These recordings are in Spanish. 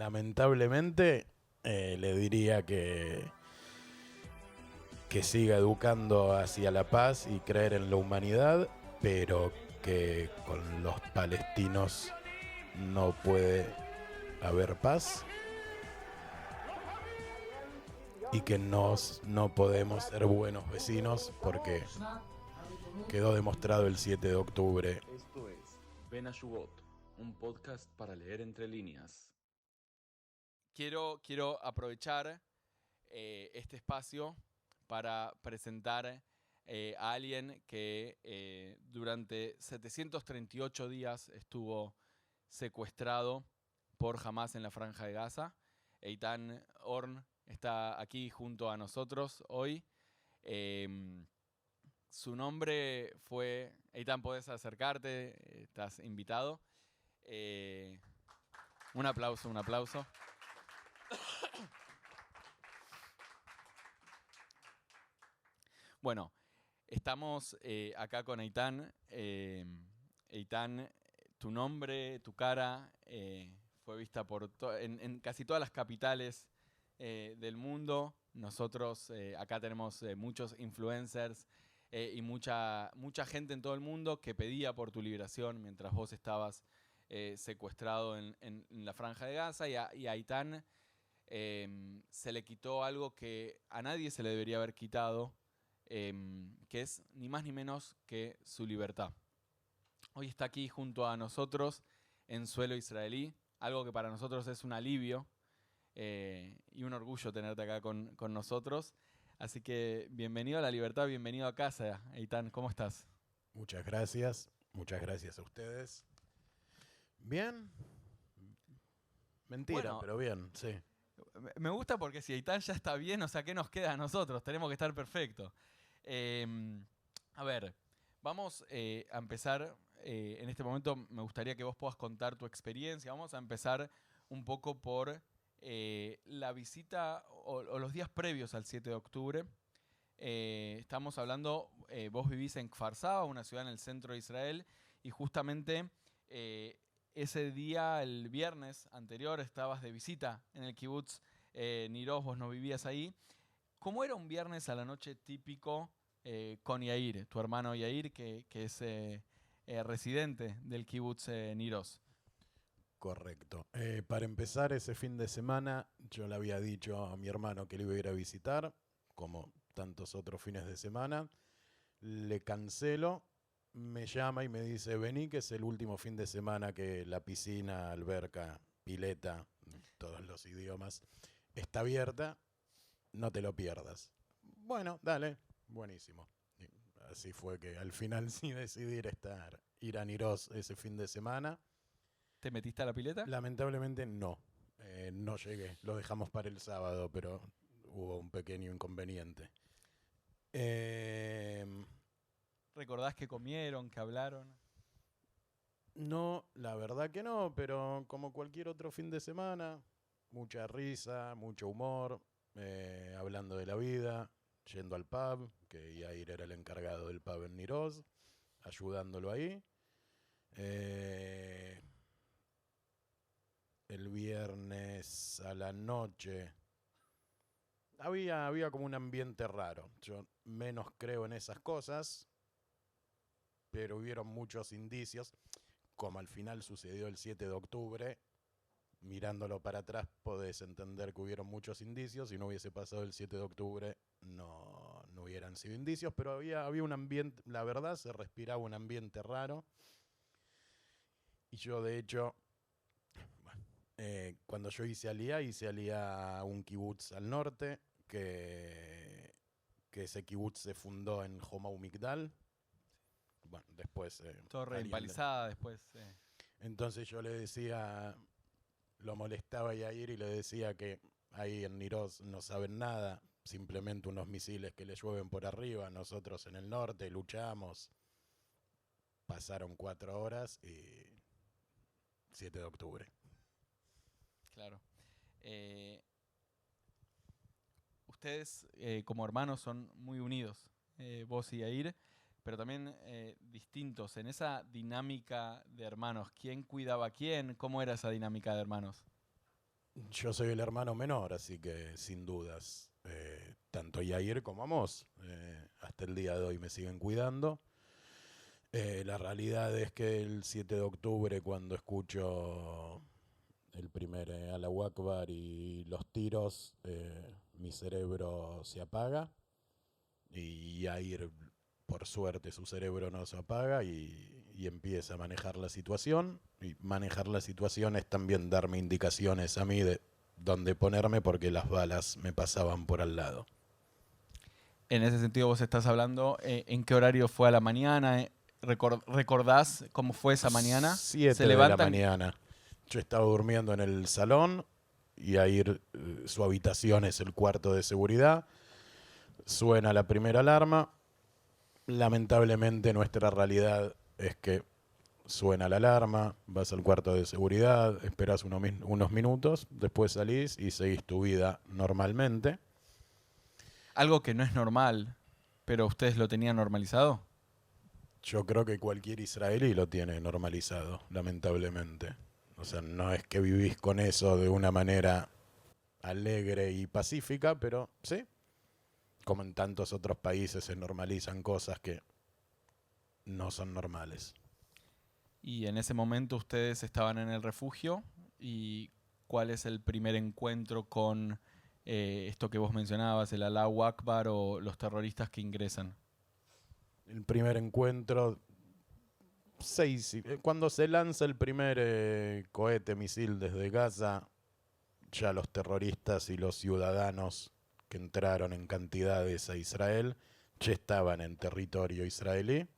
Lamentablemente, le diría que siga educando hacia la paz y creer en la humanidad, pero que con los palestinos no puede haber paz y que no podemos ser buenos vecinos porque quedó demostrado el 7 de octubre. Esto es Ben Ayugot, un podcast para leer entre líneas. Quiero aprovechar este espacio para presentar a alguien que durante 738 días estuvo secuestrado por Hamás en la Franja de Gaza. Eitan Orn está aquí junto a nosotros hoy. Su nombre fue... Eitan, podés acercarte, estás invitado. Un aplauso. Bueno, estamos acá con Eitan. Eitan, tu nombre, tu cara fue vista en casi todas las capitales del mundo. Nosotros acá tenemos muchos influencers y mucha gente en todo el mundo que pedía por tu liberación mientras vos estabas secuestrado en la Franja de Gaza. Y a Eitan se le quitó algo que a nadie se le debería haber quitado, que es ni más ni menos que su libertad. Hoy está aquí junto a nosotros en suelo israelí, algo que para nosotros es un alivio y un orgullo tenerte acá con nosotros. Así que bienvenido a la libertad, bienvenido a casa, Eitan, ¿cómo estás? Muchas gracias a ustedes. ¿Bien? Mentira, Bueno, pero bien, sí. Me gusta porque si Eitan ya está bien, o sea, ¿qué nos queda a nosotros? Tenemos que estar perfectos. A ver, vamos a empezar. En este momento me gustaría que vos puedas contar tu experiencia. Vamos a empezar un poco por la visita o los días previos al 7 de octubre. Estamos hablando, vos vivís en Kfar Saba, una ciudad en el centro de Israel, y justamente ese día, el viernes anterior, estabas de visita en el kibutz Nir Oz, vos no vivías ahí. ¿Cómo era un viernes a la noche típico con Yair, tu hermano Yair, que es residente del kibutz Nir Oz? Correcto. Para empezar, ese fin de semana yo le había dicho a mi hermano que le iba a ir a visitar, como tantos otros fines de semana. Le cancelo, me llama y me dice, vení que es el último fin de semana que la piscina, alberca, pileta, todos los idiomas, está abierta, no te lo pierdas. Bueno, dale, buenísimo. Y así fue que al final sí decidí ir a Nir Oz ese fin de semana. ¿Te metiste a la pileta? Lamentablemente no, no llegué. Lo dejamos para el sábado, pero hubo un pequeño inconveniente. ¿Recordás qué comieron, qué hablaron? No, la verdad que no, pero como cualquier otro fin de semana, mucha risa, mucho humor, hablando de la vida, yendo al pub, que Yair era el encargado del pub en Nir Oz, ayudándolo ahí. El viernes a la noche había como un ambiente raro. Yo menos creo en esas cosas, pero hubieron muchos indicios, como al final sucedió el 7 de octubre. Mirándolo para atrás podés entender que hubieron muchos indicios. Si no hubiese pasado el 7 de octubre no hubieran sido indicios, pero había un ambiente, la verdad se respiraba un ambiente raro. Y yo de hecho, cuando yo hice Aliyah a un kibutz al norte, que ese kibutz se fundó en Homau Migdal. Bueno, después... Torre empalizada después. Entonces yo le decía, lo molestaba a Yair y le decía que ahí en Nir Oz no saben nada, simplemente unos misiles que le llueven por arriba, nosotros en el norte luchamos. Pasaron 4 horas y 7 de octubre. Claro. Ustedes como hermanos son muy unidos, vos y Yair, pero también distintos en esa dinámica de hermanos. ¿Quién cuidaba a quién? ¿Cómo era esa dinámica de hermanos? Yo soy el hermano menor, así que sin dudas, tanto Yair como Amos, hasta el día de hoy me siguen cuidando. La realidad es que el 7 de octubre, cuando escucho el primer Allahu Akbar y los tiros, mi cerebro se apaga y Yair, por suerte, su cerebro no se apaga y empieza a manejar la situación. Y manejar la situación es también darme indicaciones a mí de dónde ponerme porque las balas me pasaban por al lado. En ese sentido vos estás hablando, ¿en qué horario fue a la mañana? ¿Recordás cómo fue esa mañana? 7 de la mañana. Yo estaba durmiendo en el salón y ahí su habitación es el cuarto de seguridad. Suena la primera alarma. Lamentablemente nuestra realidad es que suena la alarma, vas al cuarto de seguridad, esperas unos minutos, después salís y seguís tu vida normalmente. Algo que no es normal, pero ustedes lo tenían normalizado. Yo creo que cualquier israelí lo tiene normalizado, lamentablemente. O sea, no es que vivís con eso de una manera alegre y pacífica, pero sí, como en tantos otros países se normalizan cosas que no son normales. Y en ese momento ustedes estaban en el refugio. ¿Y cuál es el primer encuentro con esto que vos mencionabas, el Allahu Akbar o los terroristas que ingresan? El primer encuentro, cuando se lanza el primer cohete misil desde Gaza, ya los terroristas y los ciudadanos que entraron en cantidades a Israel ya estaban en territorio israelí.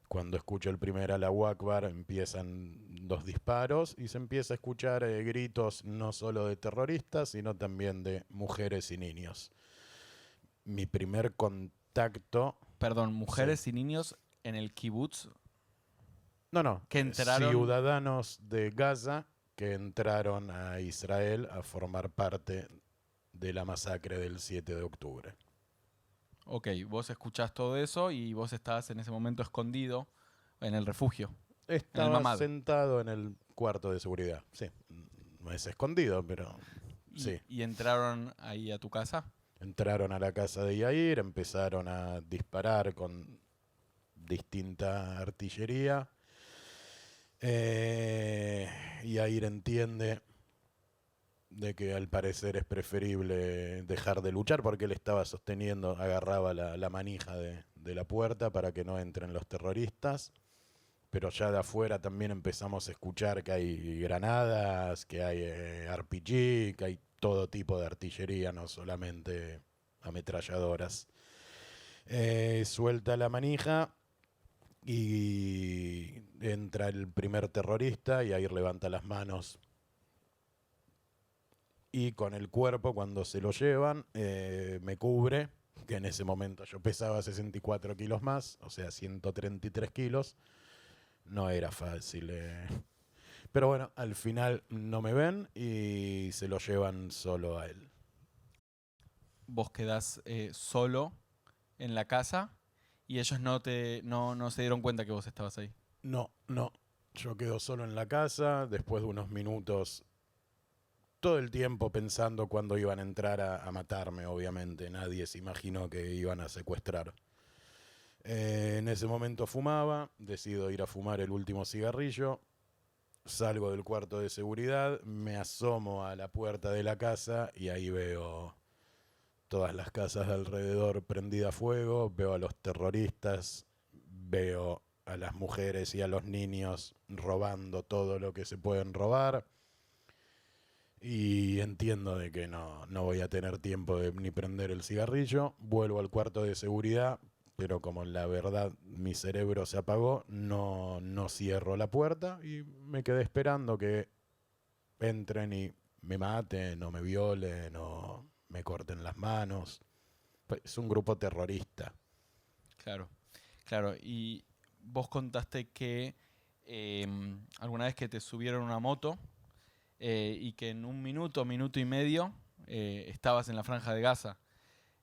Cuando escucho el primer Allahu Akbar empiezan los disparos y se empieza a escuchar gritos no solo de terroristas, sino también de mujeres y niños. Mi primer contacto... Perdón, mujeres y niños en el kibutz. No, que entraron... ciudadanos de Gaza que entraron a Israel a formar parte de la masacre del 7 de octubre. Ok, vos escuchás todo eso y vos estabas en ese momento escondido en el refugio. Estaba sentado en el cuarto de seguridad, sí. No es escondido, pero sí. ¿Y entraron ahí a tu casa? Entraron a la casa de Yair, empezaron a disparar con distinta artillería. Yair entiende de que al parecer es preferible dejar de luchar porque él estaba sosteniendo, agarraba la manija de la puerta para que no entren los terroristas. Pero ya de afuera también empezamos a escuchar que hay granadas, que hay RPG, que hay todo tipo de artillería, no solamente ametralladoras. Suelta la manija y entra el primer terrorista y ahí levanta las manos. Y con el cuerpo, cuando se lo llevan, me cubre, que en ese momento yo pesaba 64 kilos más, o sea, 133 kilos. No era fácil. Pero bueno, al final no me ven y se lo llevan solo a él. Vos quedás solo en la casa y ellos no se dieron cuenta que vos estabas ahí. No. Yo quedo solo en la casa, después de unos minutos, todo el tiempo pensando cuándo iban a entrar a matarme, obviamente. Nadie se imaginó que iban a secuestrar. En ese momento fumaba, decido ir a fumar el último cigarrillo, salgo del cuarto de seguridad, me asomo a la puerta de la casa y ahí veo todas las casas de alrededor prendidas a fuego, veo a los terroristas, veo a las mujeres y a los niños robando todo lo que se pueden robar y entiendo de que no voy a tener tiempo de ni prender el cigarrillo, vuelvo al cuarto de seguridad. Pero como la verdad mi cerebro se apagó, no cierro la puerta y me quedé esperando que entren y me maten o me violen o me corten las manos. Es un grupo terrorista. Claro. Y vos contaste que alguna vez que te subieron una moto y que en un minuto y medio estabas en la Franja de Gaza.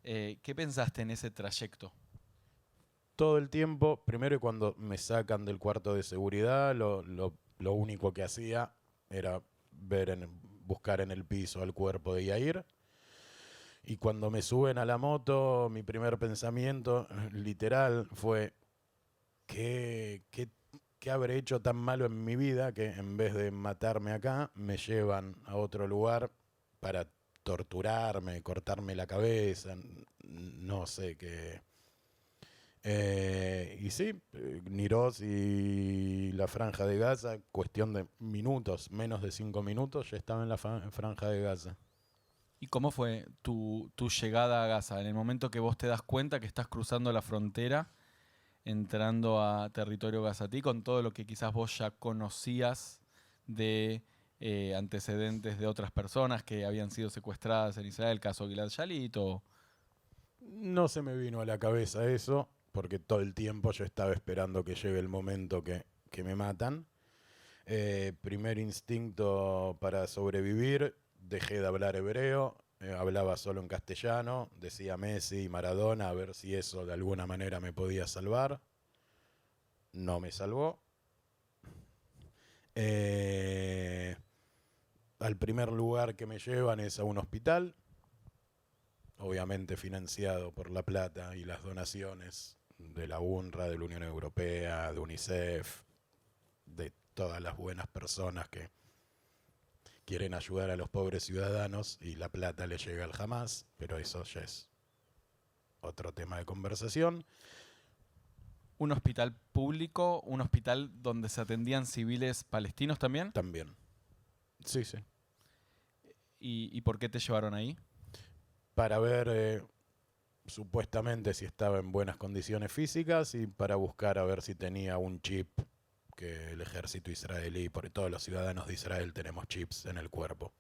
¿Qué pensaste en ese trayecto? Todo el tiempo, primero cuando me sacan del cuarto de seguridad, lo único que hacía era ver buscar en el piso al cuerpo de Yair. Y cuando me suben a la moto, mi primer pensamiento literal fue, ¿qué habré hecho tan malo en mi vida que en vez de matarme acá, me llevan a otro lugar para torturarme, cortarme la cabeza? No sé qué. Y sí, Niroz y la Franja de Gaza, cuestión de minutos, menos de 5 minutos, ya estaba en la Franja de Gaza. ¿Y cómo fue tu llegada a Gaza? En el momento que vos te das cuenta que estás cruzando la frontera, entrando a territorio gazatí, con todo lo que quizás vos ya conocías de antecedentes de otras personas que habían sido secuestradas en Israel, caso Gilad Shalit o... No se me vino a la cabeza eso, porque todo el tiempo yo estaba esperando que llegue el momento que me matan. Primer instinto para sobrevivir, dejé de hablar hebreo, hablaba solo en castellano, decía Messi y Maradona a ver si eso de alguna manera me podía salvar. No me salvó. Al primer lugar que me llevan es a un hospital, obviamente financiado por la plata y las donaciones de la UNRWA, de la Unión Europea, de UNICEF, de todas las buenas personas que quieren ayudar a los pobres ciudadanos, y la plata le llega al Hamas, pero eso ya es otro tema de conversación. ¿Un hospital público? ¿Un hospital donde se atendían civiles palestinos también? También. Sí, sí. ¿Y por qué te llevaron ahí? Para ver supuestamente si estaba en buenas condiciones físicas y para buscar a ver si tenía un chip que el ejército israelí, porque todos los ciudadanos de Israel tenemos chips en el cuerpo.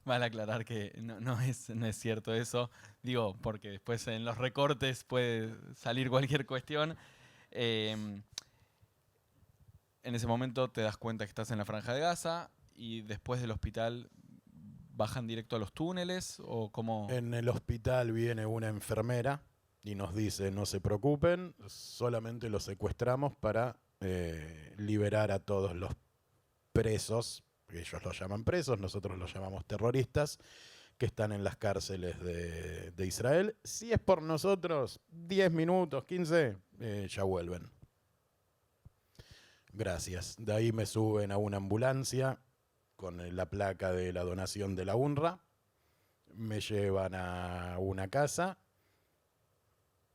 Vale aclarar que no es cierto eso. Digo, porque después en los recortes puede salir cualquier cuestión. En ese momento te das cuenta que estás en la Franja de Gaza y después del hospital bajan directo a los túneles o cómo... En el hospital viene una enfermera y nos dice, no se preocupen, solamente los secuestramos para liberar a todos los presos, ellos los llaman presos, nosotros los llamamos terroristas, que están en las cárceles de Israel. Si es por nosotros, 10 minutos, 15, ya vuelven. Gracias. De ahí me suben a una ambulancia con la placa de la donación de la UNRWA, me llevan a una casa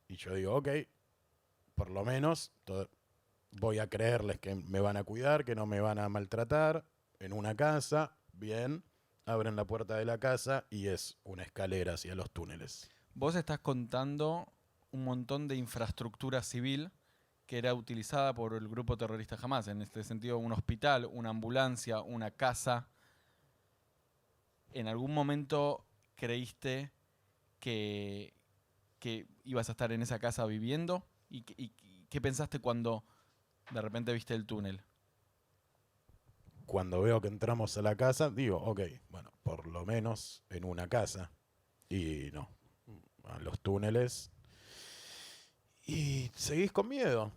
y yo digo, ok, por lo menos voy a creerles que me van a cuidar, que no me van a maltratar. En una casa, bien, abren la puerta de la casa y es una escalera hacia los túneles. Vos estás contando un montón de infraestructura civil que era utilizada por el grupo terrorista Hamas. En este sentido, un hospital, una ambulancia, una casa. ¿En algún momento creíste que ibas a estar en esa casa viviendo? ¿Y qué pensaste cuando de repente viste el túnel? Cuando veo que entramos a la casa, digo, ok, bueno, por lo menos en una casa. Y no, a los túneles. Y seguís con miedo.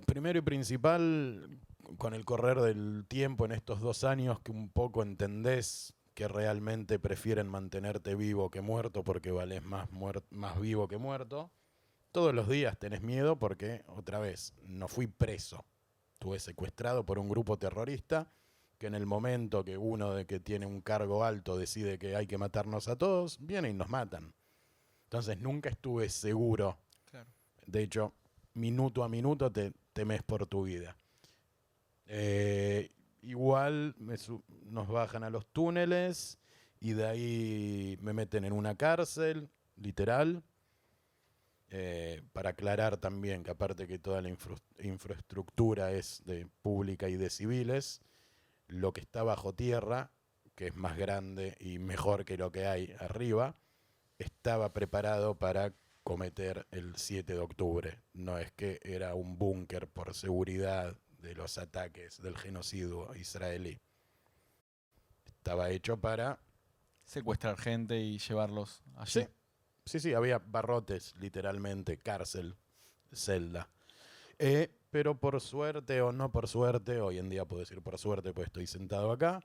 Primero y principal, con el correr del tiempo en estos 2 años, que un poco entendés que realmente prefieren mantenerte vivo que muerto porque valés más vivo que muerto. Todos los días tenés miedo porque, otra vez, no fui preso. Estuve secuestrado por un grupo terrorista que en el momento que uno de que tiene un cargo alto decide que hay que matarnos a todos, viene y nos matan. Entonces nunca estuve seguro. Claro. De hecho, minuto a minuto te temes por tu vida. Igual nos bajan a los túneles y de ahí me meten en una cárcel, literal. Para aclarar también que aparte que toda la infraestructura es de pública y de civiles, lo que está bajo tierra, que es más grande y mejor que lo que hay arriba, estaba preparado para cometer el 7 de octubre. No es que era un búnker por seguridad de los ataques del genocidio israelí. Estaba hecho para Secuestrar gente y llevarlos allí. Sí, había barrotes, literalmente, cárcel, celda. Pero por suerte o no por suerte, hoy en día puedo decir por suerte, pues estoy sentado acá,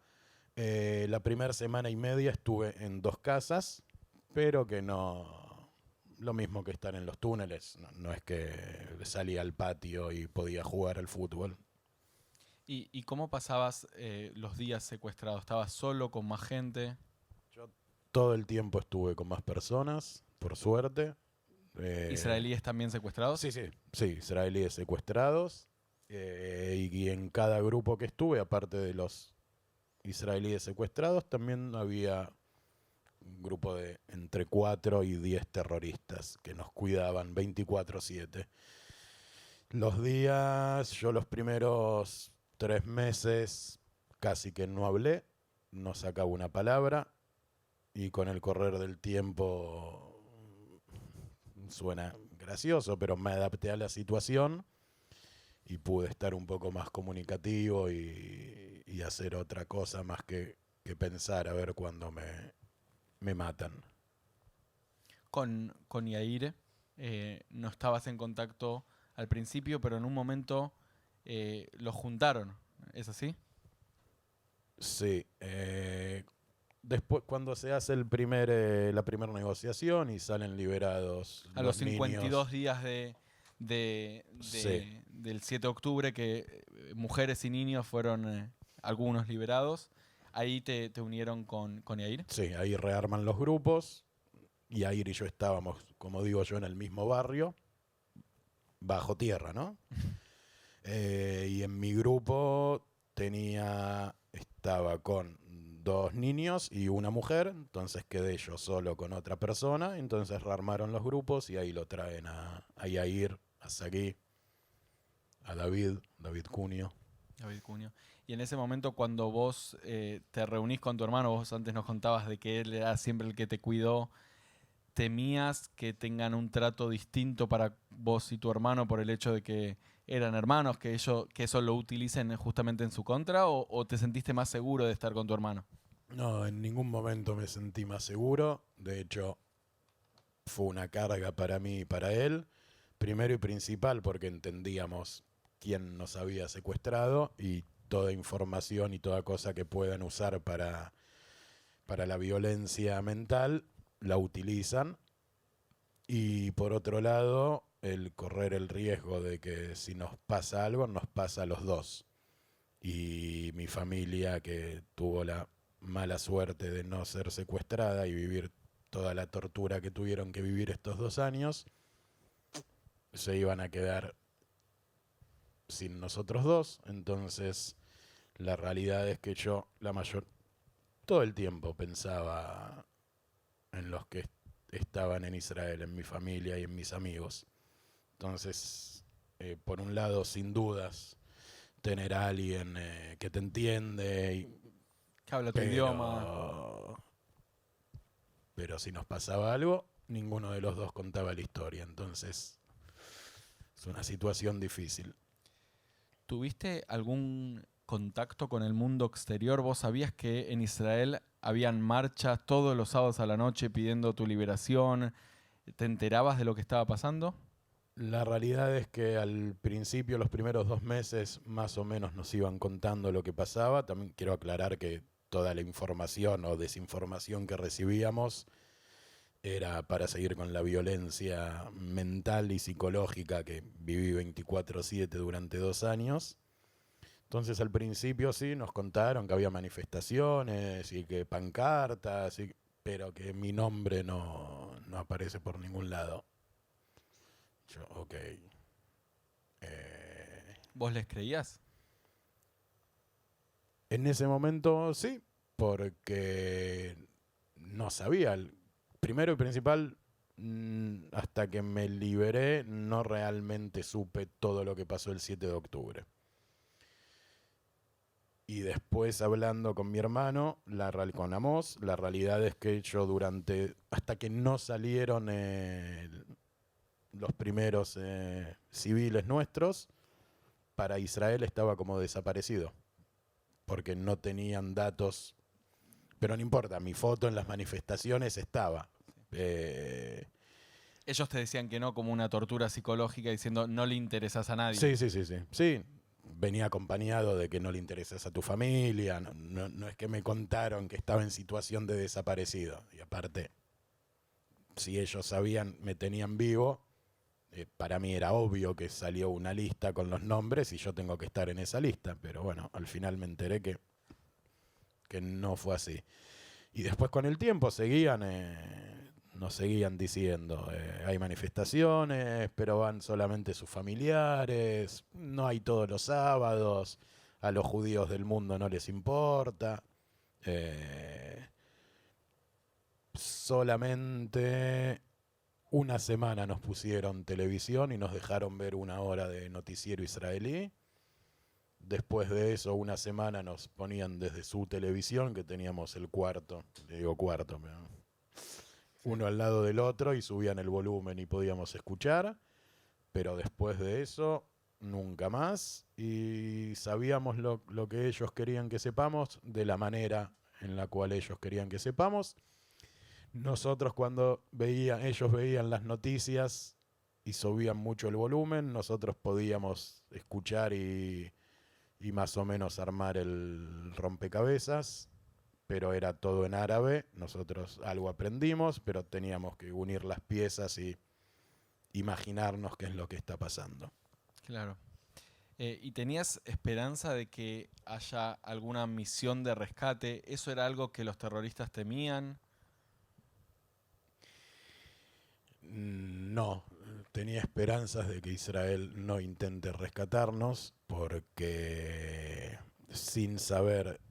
La primera semana y media estuve en 2 casas, pero que no, lo mismo que estar en los túneles, no es que salía al patio y podía jugar al fútbol. ¿Y cómo pasabas los días secuestrados? ¿Estabas solo, con más gente? Yo todo el tiempo estuve con más personas, por suerte. ¿Israelíes también secuestrados? Sí, israelíes secuestrados. Y en cada grupo que estuve, aparte de los israelíes secuestrados, también había un grupo de entre 4 y 10 terroristas que nos cuidaban 24/7. Los días, yo los primeros 3 meses casi que no hablé, no sacaba una palabra, y con el correr del tiempo, suena gracioso, pero me adapté a la situación y pude estar un poco más comunicativo y hacer otra cosa más que pensar a ver cuándo me matan. Con Yair no estabas en contacto al principio, pero en un momento los juntaron, ¿es así? Sí. Después, cuando se hace la primera negociación y salen liberados A los niños. 52 días Sí. del 7 de octubre, que mujeres y niños fueron algunos liberados, ahí te unieron con Yair. Sí, ahí rearman los grupos. Y Yair y yo estábamos, como digo yo, en el mismo barrio, bajo tierra, ¿no? Y en mi grupo estaba con 2 niños y una mujer, entonces quedé yo solo con otra persona, entonces rearmaron los grupos y ahí lo traen a Yair, a Sagui, a David Cunio. David Cunio. Y en ese momento, cuando vos te reunís con tu hermano, vos antes nos contabas de que él era siempre el que te cuidó, ¿temías que tengan un trato distinto para vos y tu hermano por el hecho de que eran hermanos, que eso lo utilicen justamente en su contra, o te sentiste más seguro de estar con tu hermano? No, en ningún momento me sentí más seguro. De hecho, fue una carga para mí y para él. Primero y principal porque entendíamos quién nos había secuestrado y toda información y toda cosa que puedan usar para la violencia mental la utilizan. Y por otro lado, el correr el riesgo de que si nos pasa algo, nos pasa a los dos. Y mi familia, que tuvo la mala suerte de no ser secuestrada y vivir toda la tortura que tuvieron que vivir estos 2 años, se iban a quedar sin nosotros dos. Entonces, la realidad es que yo todo el tiempo pensaba en los que estaban en Israel, en mi familia y en mis amigos. Entonces, por un lado, sin dudas, tener a alguien que te entiende, Que habla tu idioma. pero si nos pasaba algo, ninguno de los dos contaba la historia. Entonces, es una situación difícil. ¿Tuviste algún contacto con el mundo exterior? ¿Vos sabías que en Israel habían marchas todos los sábados a la noche pidiendo tu liberación? ¿Te enterabas de lo que estaba pasando? La realidad es que al principio, los primeros 2 meses, más o menos nos iban contando lo que pasaba. También quiero aclarar que toda la información o desinformación que recibíamos era para seguir con la violencia mental y psicológica que viví 24/7 durante 2 años. Entonces al principio sí, nos contaron que había manifestaciones y que pancartas, pero que mi nombre no aparece por ningún lado. Yo, ok. ¿Vos les creías? En ese momento sí, porque no sabía. Primero y principal, hasta que me liberé, no realmente supe todo lo que pasó el 7 de octubre. Y después hablando con mi hermano, con Amos, la realidad es que yo hasta que no salieron los primeros civiles nuestros, para Israel estaba como desaparecido, porque no tenían datos. Pero no importa, mi foto en las manifestaciones estaba. Ellos te decían que no, como una tortura psicológica, diciendo no le interesas a nadie. Sí. venía acompañado de que no le interesas a tu familia, no es que me contaron que estaba en situación de desaparecido. Y aparte, si ellos sabían, me tenían vivo, para mí era obvio que salió una lista con los nombres y yo tengo que estar en esa lista. Pero bueno, al final me enteré que no fue así. Y después con el tiempo nos seguían diciendo, hay manifestaciones, pero van solamente sus familiares, no hay todos los sábados, a los judíos del mundo no les importa. Solamente una semana nos pusieron televisión y nos dejaron ver 1 hora de noticiero israelí. Después de eso, una semana nos ponían desde su televisión, que teníamos el cuarto, le digo cuarto, uno al lado del otro, y subían el volumen y podíamos escuchar. Pero después de eso, nunca más. Y sabíamos lo que ellos querían que sepamos, de la manera en la cual ellos querían que sepamos. Nosotros cuando ellos veían las noticias y subían mucho el volumen, nosotros podíamos escuchar y más o menos armar el rompecabezas, pero era todo en árabe. Nosotros algo aprendimos, pero teníamos que unir las piezas y imaginarnos qué es lo que está pasando. Claro. ¿Y tenías esperanza de que haya alguna misión de rescate? ¿Eso era algo que los terroristas temían? No, tenía esperanzas de que Israel no intente rescatarnos, porque sin saber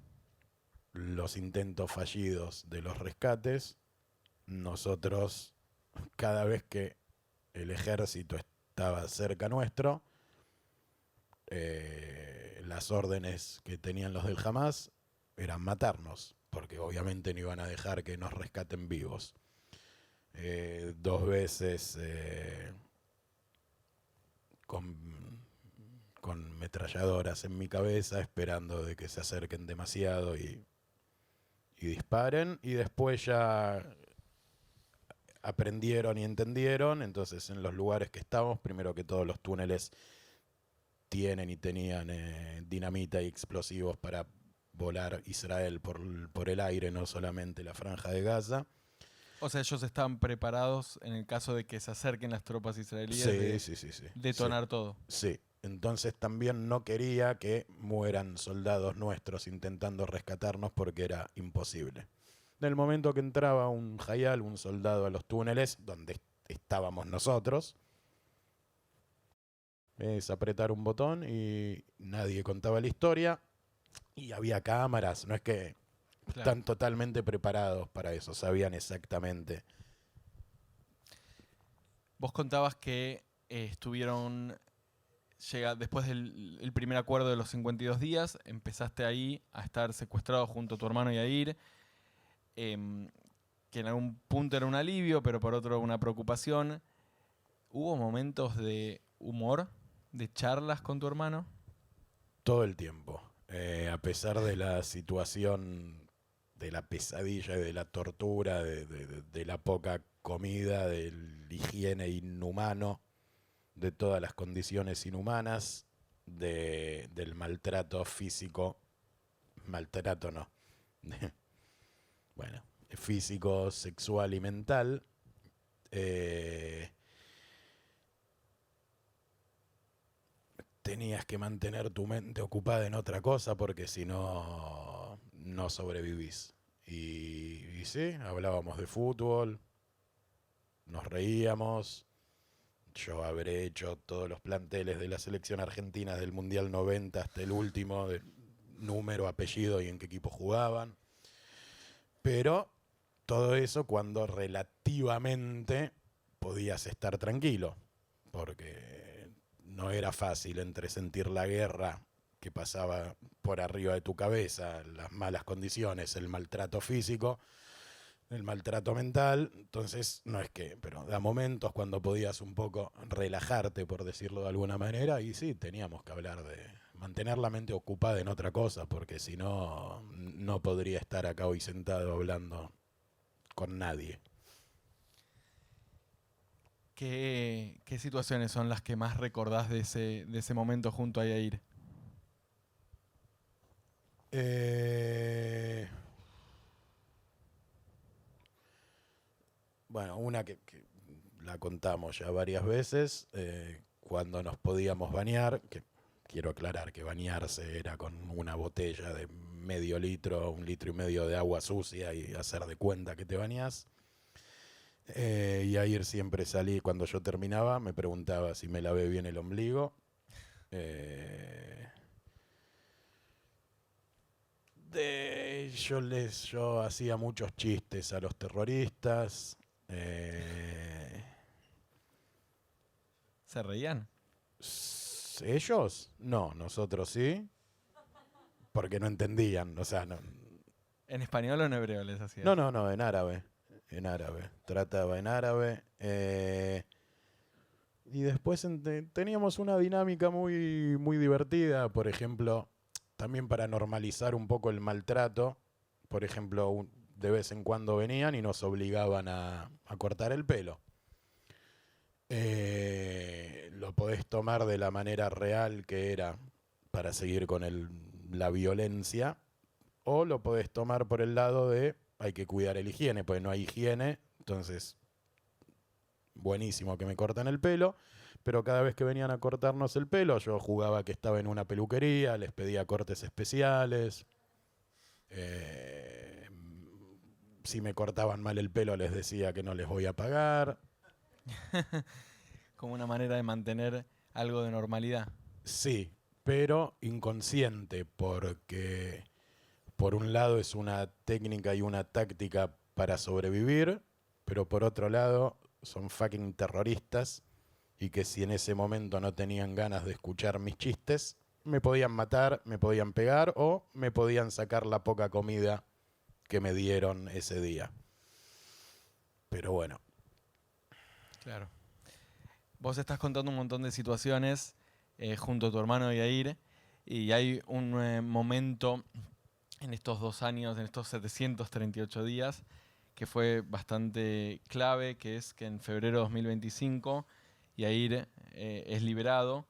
los intentos fallidos de los rescates, nosotros, cada vez que el ejército estaba cerca nuestro, las órdenes que tenían los del Hamas eran matarnos, porque obviamente no iban a dejar que nos rescaten vivos. 2 veces con metralladoras en mi cabeza, esperando de que se acerquen demasiado y disparen, y después ya aprendieron y entendieron. Entonces, en los lugares que estamos, primero que todos los túneles tienen y tenían dinamita y explosivos para volar Israel por el aire, no solamente la franja de Gaza. O sea, ellos estaban preparados en el caso de que se acerquen las tropas israelíes Sí. detonar todo. Sí, entonces también no quería que mueran soldados nuestros intentando rescatarnos, porque era imposible. En el momento que entraba un hayal, un soldado, a los túneles donde estábamos nosotros, es apretar un botón y nadie contaba la historia, y había cámaras, no es que Claro. están totalmente preparados para eso, sabían exactamente. Vos contabas que estuvieron, después del primer acuerdo de los 52 días, empezaste ahí a estar secuestrado junto a tu hermano Yair, que en algún punto era un alivio, pero por otro una preocupación. ¿Hubo momentos de humor, de charlas con tu hermano? Todo el tiempo. A pesar de la situación, de la pesadilla y de la tortura, de la poca comida, de la higiene inhumano, de todas las condiciones inhumanas, del maltrato físico, maltrato no, bueno, físico, sexual y mental, tenías que mantener tu mente ocupada en otra cosa, porque si no, no sobrevivís. Y sí, hablábamos de fútbol, nos reíamos. Yo habré hecho todos los planteles de la selección argentina del Mundial 90 hasta el último, de número, apellido y en qué equipo jugaban. Pero todo eso cuando relativamente podías estar tranquilo, porque no era fácil, entre sentir la guerra que pasaba por arriba de tu cabeza, las malas condiciones, el maltrato físico, el maltrato mental. Entonces, no es que, pero da momentos cuando podías un poco relajarte, por decirlo de alguna manera, y sí, teníamos que hablar de mantener la mente ocupada en otra cosa, porque si no, no podría estar acá hoy sentado hablando con nadie. ¿Qué situaciones son las que más recordás de ese momento junto a Yair? Bueno, una que la contamos ya varias veces, cuando nos podíamos bañar, que quiero aclarar que bañarse era con una botella de medio litro, 1,5 litros de agua sucia y hacer de cuenta que te bañás. Y ayer siempre salí, cuando yo terminaba, me preguntaba si me lavé bien el ombligo. Yo hacía muchos chistes a los terroristas. ¿Se reían? ¿Ellos? No, nosotros sí. Porque no entendían, o sea, no. ¿En español o en hebreo les hacía? No, en árabe. En árabe. Trataba en árabe. Y después teníamos una dinámica muy, muy divertida. Por ejemplo, también para normalizar un poco el maltrato. Por ejemplo, de vez en cuando venían y nos obligaban a cortar el pelo. Lo podés tomar de la manera real que era para seguir con la violencia, o lo podés tomar por el lado de hay que cuidar el higiene, porque no hay higiene, entonces buenísimo que me corten el pelo, pero cada vez que venían a cortarnos el pelo yo jugaba que estaba en una peluquería, les pedía cortes especiales, si me cortaban mal el pelo les decía que no les voy a pagar. Como una manera de mantener algo de normalidad. Sí, pero inconsciente, porque por un lado es una técnica y una táctica para sobrevivir, pero por otro lado son fucking terroristas y que si en ese momento no tenían ganas de escuchar mis chistes, me podían matar, me podían pegar o me podían sacar la poca comida que me dieron ese día. Pero bueno. Claro. Vos estás contando un montón de situaciones junto a tu hermano Yair, y hay un momento en estos 2 años, en estos 738 días, que fue bastante clave, que es que en febrero de 2025 Yair es liberado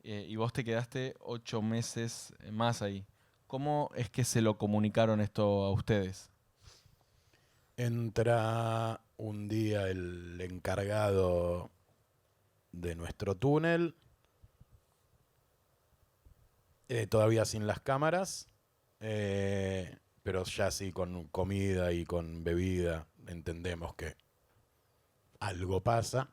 y vos te quedaste 8 meses más ahí. ¿Cómo es que se lo comunicaron esto a ustedes? Entra un día el encargado de nuestro túnel, todavía sin las cámaras, pero ya sí con comida y con bebida, entendemos que algo pasa.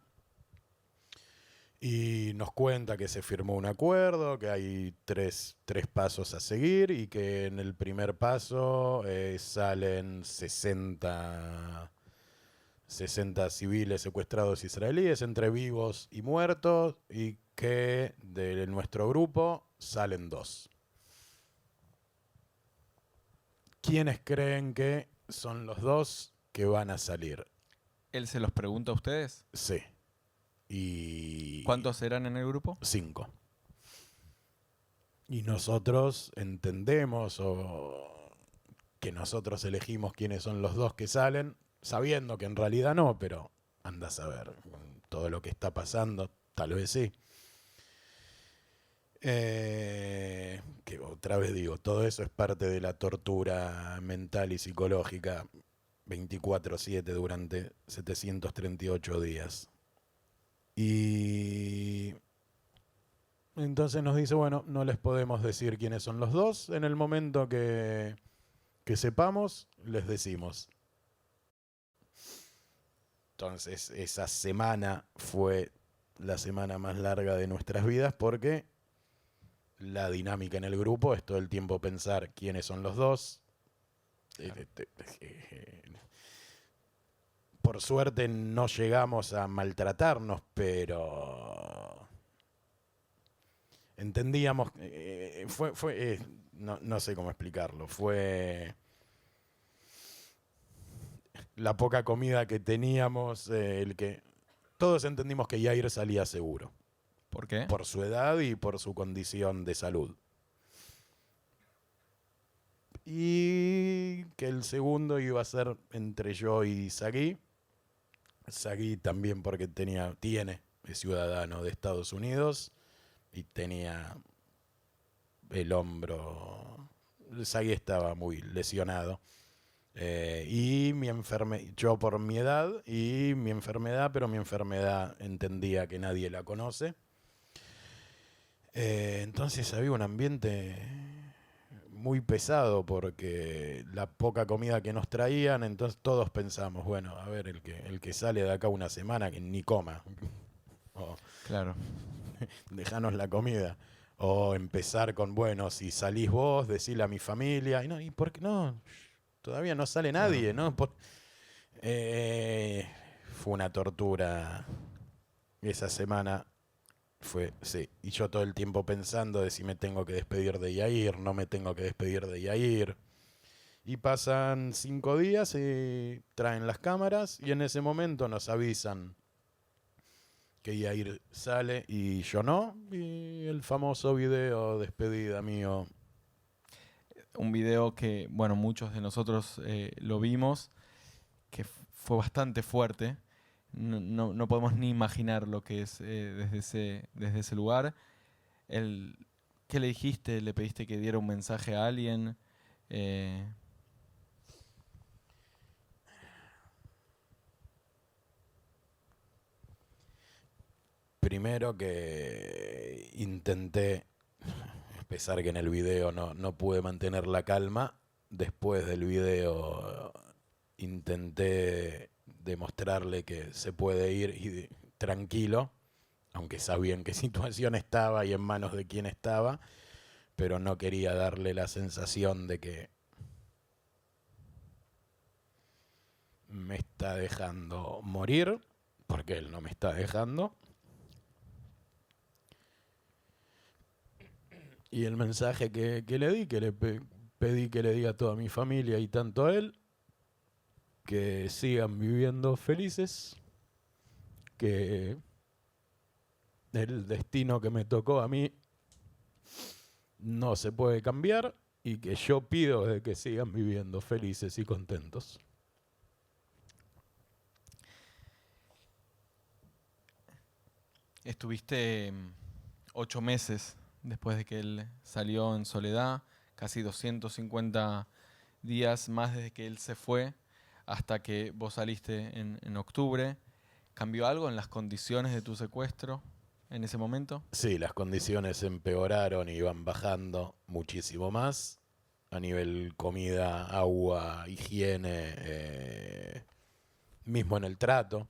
Y nos cuenta que se firmó un acuerdo, que hay tres pasos a seguir y que en el primer paso salen 60 civiles secuestrados israelíes, entre vivos y muertos, y que de nuestro grupo salen 2. ¿Quiénes creen que son los 2 que van a salir? ¿Él se los pregunta a ustedes? Sí. Y ¿Cuántos eran en el grupo? 5. Y nosotros entendemos que nosotros elegimos quiénes son los 2 que salen, sabiendo que en realidad no, pero anda a saber, con todo lo que está pasando, tal vez sí. Que otra vez digo, todo eso es parte de la tortura mental y psicológica 24/7 durante 738 días. Y entonces nos dice, bueno, no les podemos decir quiénes son los 2. En el momento que sepamos, les decimos. Entonces esa semana fue la semana más larga de nuestras vidas porque la dinámica en el grupo es todo el tiempo pensar quiénes son los 2. Claro. Por suerte no llegamos a maltratarnos, pero entendíamos, no sé cómo explicarlo, fue la poca comida que teníamos, el que todos entendimos que Yair salía seguro. ¿Por qué? Por su edad y por su condición de salud. Y que el segundo iba a ser entre yo y Sagui. Sagui también porque es ciudadano de Estados Unidos y tenía el hombro Sagui estaba muy lesionado. Y yo por mi edad y mi enfermedad, pero mi enfermedad entendía que nadie la conoce. Entonces había un ambiente muy pesado porque la poca comida que nos traían, entonces todos pensamos, bueno, a ver, el que sale de acá una semana que ni coma. O, Claro. dejanos la comida. O empezar con, bueno, si salís vos, decile a mi familia. Y no, ¿y por qué no? Todavía no sale nadie, ¿no? Fue una tortura esa semana. Sí. Y yo todo el tiempo pensando de si me tengo que despedir de Yair, no me tengo que despedir de Yair. Y pasan 5 días y traen las cámaras y en ese momento nos avisan que Yair sale y yo no. Y el famoso video despedida mío. Un video que, bueno, muchos de nosotros lo vimos, que fue bastante fuerte. No podemos ni imaginar lo que es desde ese lugar. ¿Qué le dijiste? ¿Le pediste que diera un mensaje a alguien? Primero que intenté, a pesar que en el video no pude mantener la calma, después del video intenté demostrarle que se puede ir tranquilo, aunque sabía en qué situación estaba y en manos de quién estaba, pero no quería darle la sensación de que me está dejando morir, porque él no me está dejando. Y el mensaje que le di, que le pedí que le diga a toda mi familia y tanto a él, que sigan viviendo felices, que el destino que me tocó a mí no se puede cambiar y que yo pido de que sigan viviendo felices y contentos. Estuviste 8 meses después de que él salió en soledad, casi 250 días más desde que él se fue hasta que vos saliste en octubre. ¿Cambió algo en las condiciones de tu secuestro en ese momento? Sí, las condiciones empeoraron y van bajando muchísimo más a nivel comida, agua, higiene, mismo en el trato.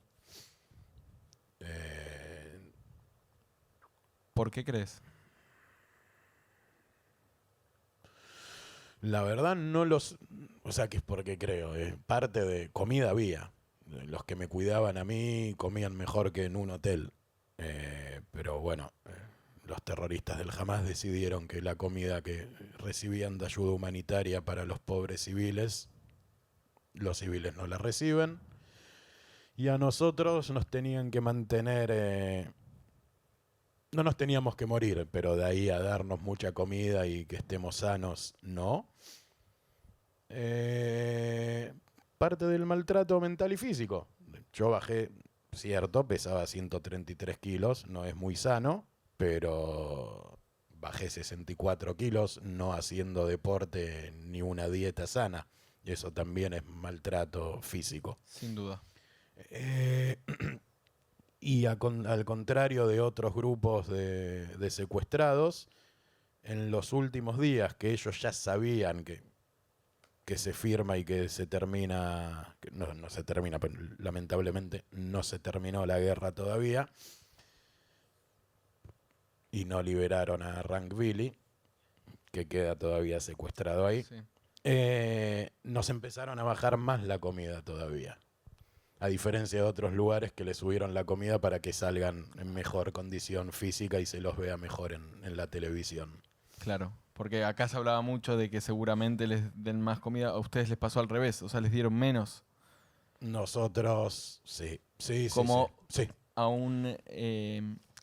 ¿Por qué crees? La verdad o sea que es porque creo, parte de comida había. Los que me cuidaban a mí comían mejor que en un hotel. Pero bueno, los terroristas del Hamas decidieron que la comida que recibían de ayuda humanitaria para los pobres civiles, los civiles no la reciben. Y a nosotros nos tenían que mantener, no nos teníamos que morir, pero de ahí a darnos mucha comida y que estemos sanos, no. Parte del maltrato mental y físico. Yo bajé, cierto, pesaba 133 kilos, no es muy sano, pero bajé 64 kilos no haciendo deporte ni una dieta sana. Eso también es maltrato físico. Sin duda. Y al contrario de otros grupos de secuestrados, en los últimos días que ellos ya sabían que se firma y que se termina, que no se termina, pero lamentablemente no se terminó la guerra todavía, y no liberaron a Rankvili, que queda todavía secuestrado ahí, Sí. nos empezaron a bajar más la comida todavía. A diferencia de otros lugares que le subieron la comida para que salgan en mejor condición física y se los vea mejor en la televisión. Claro, porque acá se hablaba mucho de que seguramente les den más comida. A ustedes les pasó al revés, o sea, les dieron menos. Nosotros, sí. Como sí. aún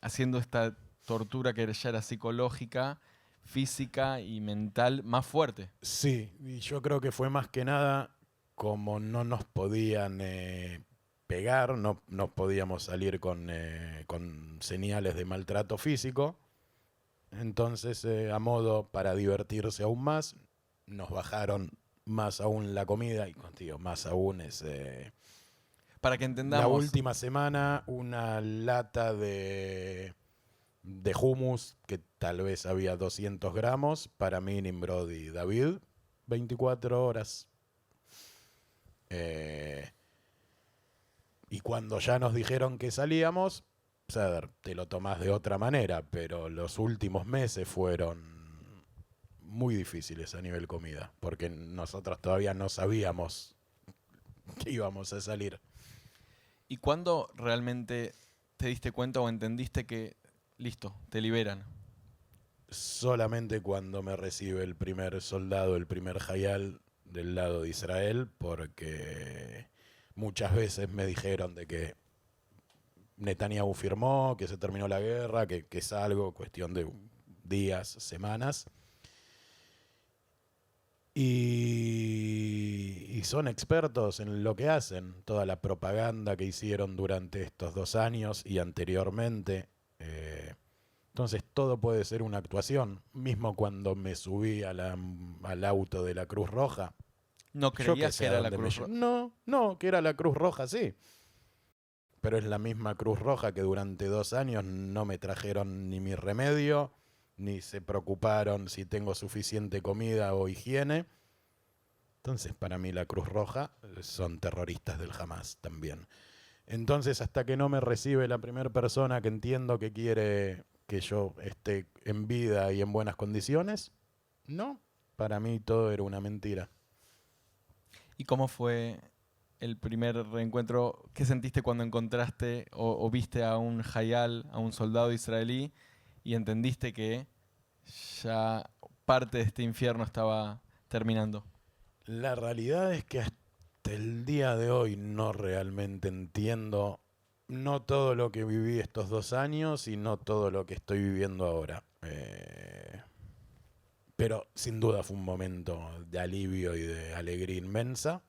haciendo esta tortura que ya era psicológica, física y mental más fuerte. Sí, y yo creo que fue más que nada como no nos podían pegar, no podíamos salir con señales de maltrato físico. Entonces, a modo para divertirse aún más, nos bajaron más aún la comida, y contigo, más aún es... Para que la entendamos, última semana una lata de hummus, que tal vez había 200 gramos, para mí, Nimrod y David, 24 horas. Y cuando ya nos dijeron que salíamos, pues, a ver, te lo tomás de otra manera, pero los últimos meses fueron muy difíciles a nivel comida, porque nosotros todavía no sabíamos que íbamos a salir. ¿y cuándo realmente te diste cuenta o entendiste que, listo, te liberan? Solamente cuando me recibe el primer soldado, el primer Hayal del lado de Israel, porque muchas veces me dijeron de que Netanyahu firmó, que se terminó la guerra, que es algo, cuestión de días, semanas. Y son expertos en lo que hacen, toda la propaganda que hicieron durante estos 2 años y anteriormente. Entonces todo puede ser una actuación. Mismo cuando me subí al auto de la Cruz Roja. ¿No Yo que creías sé que a era la dónde me Cruz llevó. Roja? No, que era la Cruz Roja, sí. Pero es la misma Cruz Roja que durante 2 años no me trajeron ni mi remedio, ni se preocuparon si tengo suficiente comida o higiene. Entonces, para mí la Cruz Roja son terroristas del Hamas también. Entonces, hasta que no me recibe la primera persona que entiendo que quiere que yo esté en vida y en buenas condiciones, no, para mí todo era una mentira. ¿Y cómo fue el primer reencuentro? ¿Qué sentiste cuando encontraste o viste a un Hayal, a un soldado israelí, y entendiste que ya parte de este infierno estaba terminando? La realidad es que hasta el día de hoy no realmente entiendo, no todo lo que viví estos 2 años y no todo lo que estoy viviendo ahora. Pero sin duda fue un momento de alivio y de alegría inmensa.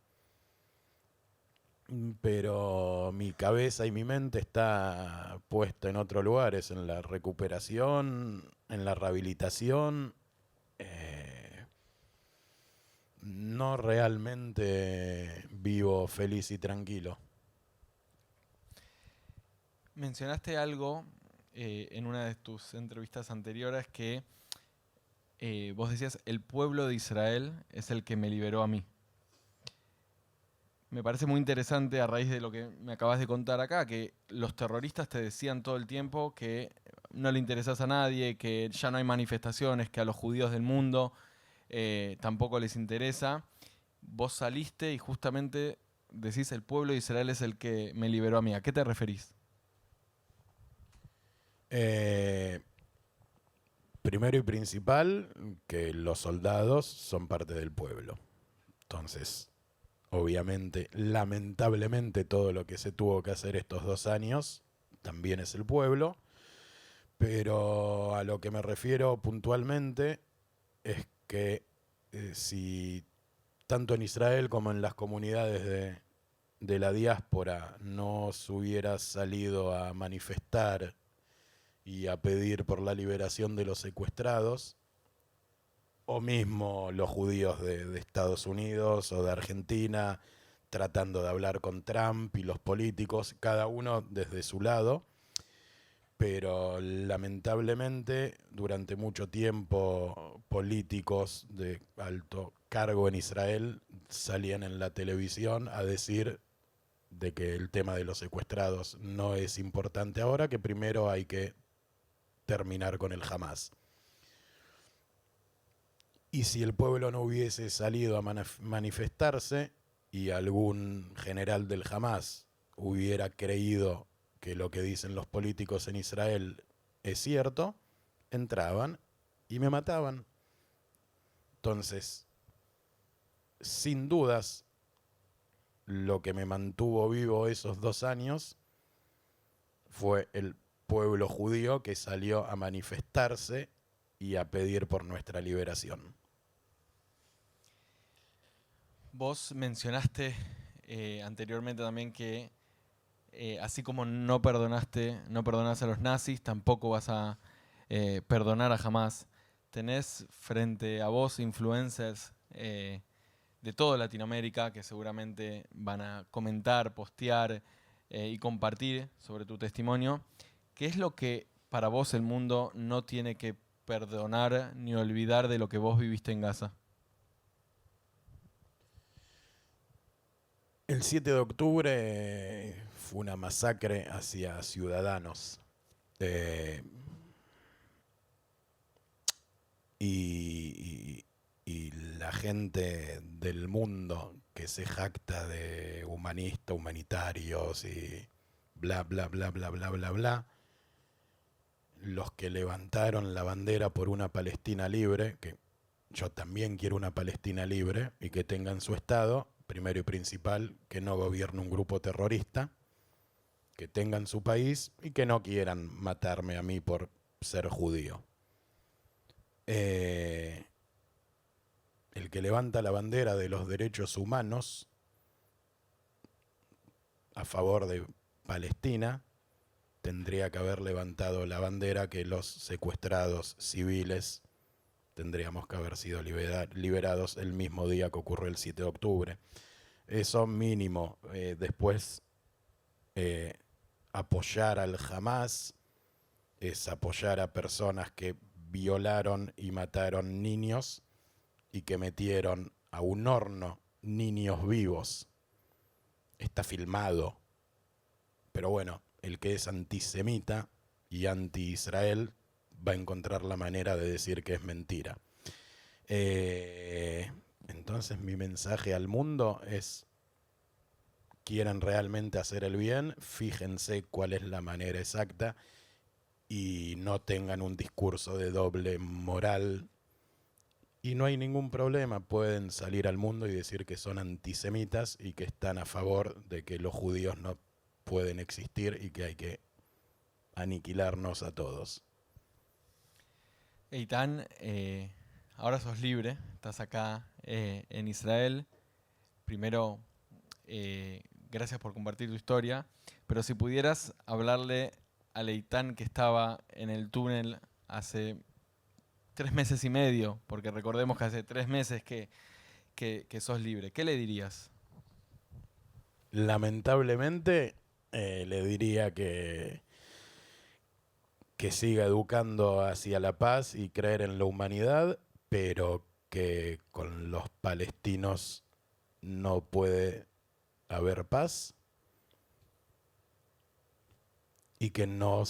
Pero mi cabeza y mi mente está puesta en otros lugares, en la recuperación, en la rehabilitación. No realmente vivo feliz y tranquilo. Mencionaste algo en una de tus entrevistas anteriores que vos decías, el pueblo de Israel es el que me liberó a mí. Me parece muy interesante a raíz de lo que me acabas de contar acá, que los terroristas te decían todo el tiempo que no le interesas a nadie, que ya no hay manifestaciones, que a los judíos del mundo tampoco les interesa. Vos saliste y justamente decís el pueblo de Israel es el que me liberó a mí. ¿A qué te referís? Eh, Primero y principal, que los soldados son parte del pueblo. Entonces, obviamente, lamentablemente, todo lo que se tuvo que hacer estos 2 años también es el pueblo. Pero a lo que me refiero puntualmente es que si tanto en Israel como en las comunidades de la diáspora no se hubiera salido a manifestar y a pedir por la liberación de los secuestrados, o mismo los judíos de Estados Unidos o de Argentina tratando de hablar con Trump y los políticos, cada uno desde su lado, pero lamentablemente durante mucho tiempo políticos de alto cargo en Israel salían en la televisión a decir de que el tema de los secuestrados no es importante ahora, que primero hay que terminar con el Hamas. Y si el pueblo no hubiese salido a manifestarse y algún general del Hamas hubiera creído que lo que dicen los políticos en Israel es cierto, entraban y me mataban. Entonces, sin dudas, lo que me mantuvo vivo esos 2 años fue el pueblo judío que salió a manifestarse y a pedir por nuestra liberación. Vos mencionaste anteriormente también que así como no perdonás a los nazis, tampoco vas a perdonar a Hamas. ¿Tenés frente a vos influencers de toda Latinoamérica que seguramente van a comentar, postear y compartir sobre tu testimonio. ¿Qué es lo que para vos el mundo no tiene que perdonar ni olvidar de lo que vos viviste en Gaza? El 7 de octubre fue una masacre hacia ciudadanos. Eh, y la gente del mundo que se jacta de humanista, humanitarios y bla, bla, bla, bla, bla, bla, bla, los que levantaron la bandera por una Palestina libre, que yo también quiero una Palestina libre y que tengan su Estado, primero y principal, que no gobierne un grupo terrorista, que tengan su país y que no quieran matarme a mí por ser judío. El que levanta la bandera de los derechos humanos a favor de Palestina tendría que haber levantado la bandera que los secuestrados civiles tendríamos que haber sido liberados el mismo día que ocurrió el 7 de octubre. Eso mínimo. Después apoyar al Hamas es apoyar a personas que violaron y mataron niños y que metieron a un horno niños vivos. Está filmado. Pero bueno, el que es antisemita y anti-Israel va a encontrar la manera de decir que es mentira. Entonces mi mensaje al mundo es: quieren realmente hacer el bien, fíjense cuál es la manera exacta y no tengan un discurso de doble moral. Y no hay ningún problema, pueden salir al mundo y decir que son antisemitas y que están a favor de que los judíos no pueden existir y que hay que aniquilarnos a todos. Eitan, ahora sos libre, estás acá en Israel. Primero, gracias por compartir tu historia, pero si pudieras hablarle al Eitan que estaba en el túnel hace 3 meses y medio, porque recordemos que hace 3 meses que sos libre, ¿qué le dirías? Lamentablemente le diría que siga educando hacia la paz y creer en la humanidad, pero que con los palestinos no puede haber paz y que no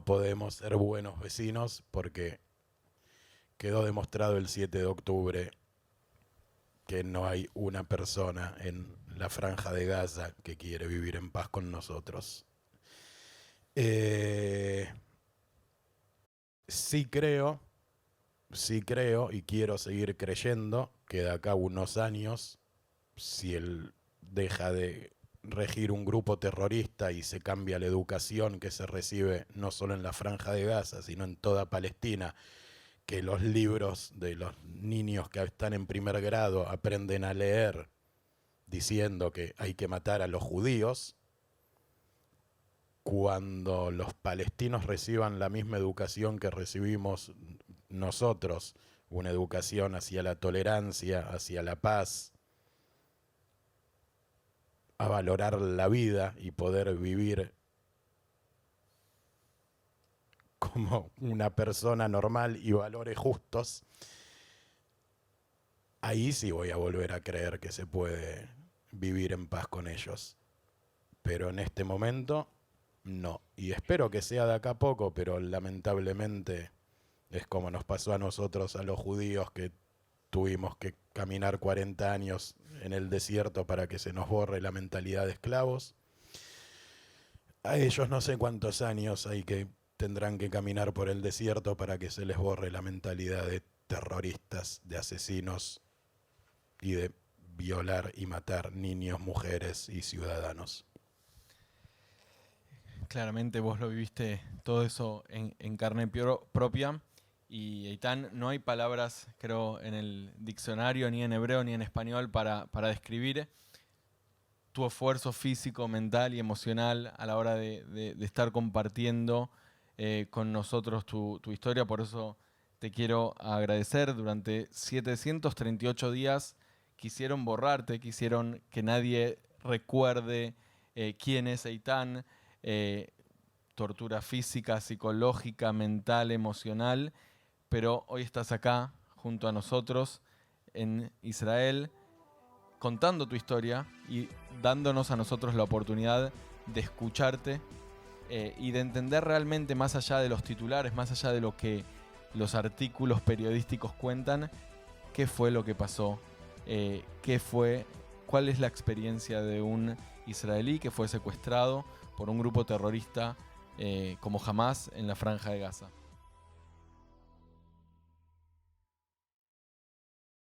podemos ser buenos vecinos porque quedó demostrado el 7 de octubre que no hay una persona en la franja de Gaza que quiere vivir en paz con nosotros. Sí creo y quiero seguir creyendo que de acá a unos años, si él deja de regir un grupo terrorista y se cambia la educación que se recibe no solo en la franja de Gaza, sino en toda Palestina, que los libros de los niños que están en primer grado aprenden a leer diciendo que hay que matar a los judíos, cuando los palestinos reciban la misma educación que recibimos nosotros, una educación hacia la tolerancia, hacia la paz, a valorar la vida y poder vivir como una persona normal y valores justos, ahí sí voy a volver a creer que se puede vivir en paz con ellos. Pero en este momento, no. Y espero que sea de acá a poco, pero lamentablemente es como nos pasó a nosotros, a los judíos, que tuvimos que caminar 40 años en el desierto para que se nos borre la mentalidad de esclavos. A ellos no sé cuántos años tendrán que caminar por el desierto para que se les borre la mentalidad de terroristas, de asesinos y de violar y matar niños, mujeres y ciudadanos. Claramente vos lo viviste todo eso en carne propia. Y Eitan, no hay palabras, creo, en el diccionario, ni en hebreo, ni en español, para describir tu esfuerzo físico, mental y emocional a la hora de estar compartiendo con nosotros tu historia. Por eso te quiero agradecer. Durante 738 días quisieron borrarte, quisieron que nadie recuerde quién es Eitan. Tortura física, psicológica, mental, emocional. Pero hoy estás acá, junto a nosotros, en Israel, contando tu historia y dándonos a nosotros la oportunidad de escucharte y de entender realmente, más allá de los titulares, más allá de lo que los artículos periodísticos cuentan, qué fue lo que pasó, cuál es la experiencia de un israelí que fue secuestrado por un grupo terrorista como Hamás en la Franja de Gaza.